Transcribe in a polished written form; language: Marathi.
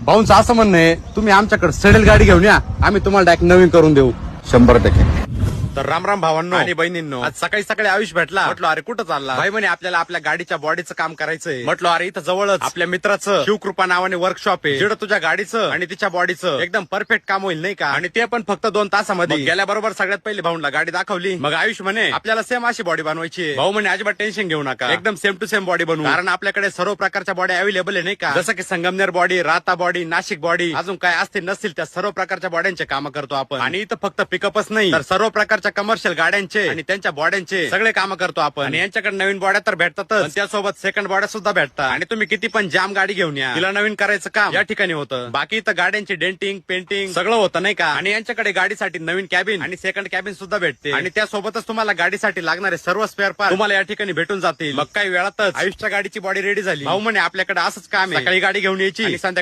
भाऊंचं असं म्हणणं आहे, तुम्ही आमच्याकडे सडेल गाडी घेऊन या, आम्ही तुम्हाला डायरेक्ट नवीन करून देऊ. 100%. तर राम भावांनो आणि बहिणींनो, आज सकाळी सकाळी आयुष भेटला. म्हटलं अरे कुठं चालला? भाई म्हणे आपल्याला आपल्या गाडीच्या बॉडीचं काम करायचंय. म्हटलं अरे इथं जवळच आपल्या मित्राचं शिवकृपा नावाने वर्कशॉप आहे, जिथं तुझ्या गाडीचं आणि तिच्या बॉडीचं एकदम परफेक्ट काम होईल नाही का, आणि ते पण फक्त 2 तासामध्ये. गेल्याबरोबर सगळ्यात पहिले भाऊंला गाडी दाखवली. मग आयुष म्हणे आपल्याला सेम अशी बॉडी बनवायची. भाऊ म्हणे अजिबात टेन्शन घेऊ नका, एकदम सेम टू सेम बॉडी बनवू, कारण आपल्याकडे सर्व प्रकारच्या बॉडी अवेलेबल आहे नाही का, जसं की संगमनेर बॉडी, राता बॉडी, नाशिक बॉडी, अजून काय असतील नसतील त्या सर्व प्रकारच्या बॉड्यांचे काम करतो आपण. आणि इथं फक्त पिकअपच नाही तर सर्व प्रकारच्या कमर्शियल गाड्यांचे आणि त्यांच्या बॉड्यांचे सगळे काम करतो आपण. आणि यांच्याकडे नवीन बॉड्या तर भेटतातच, त्यासोबत सेकंड बॉड्या सुद्धा भेटतात. आणि तुम्ही किती पण जाम गाडी घेऊन या, तिला नवीन करायचं काम या ठिकाणी होतं. बाकी इथं गाड्यांची डेंटिंग, पेंटिंग सगळं होतं नाही का. आणि यांच्याकडे गाडीसाठी नवीन कॅबिन आणि सेकंड कॅबिन सुद्धा भेटते. आणि त्यासोबतच तुम्हाला गाडीसाठी लागणारे सर्व स्पेअर पार्ट तुम्हाला या ठिकाणी भेटून जातील. मग काही वेळातच आयुषच्या गाडीची बॉडी रेडी झाली. भाऊ म्हणे आपल्याकडे असंच काम आहे, सकाळी गाडी घेऊन यायची आणि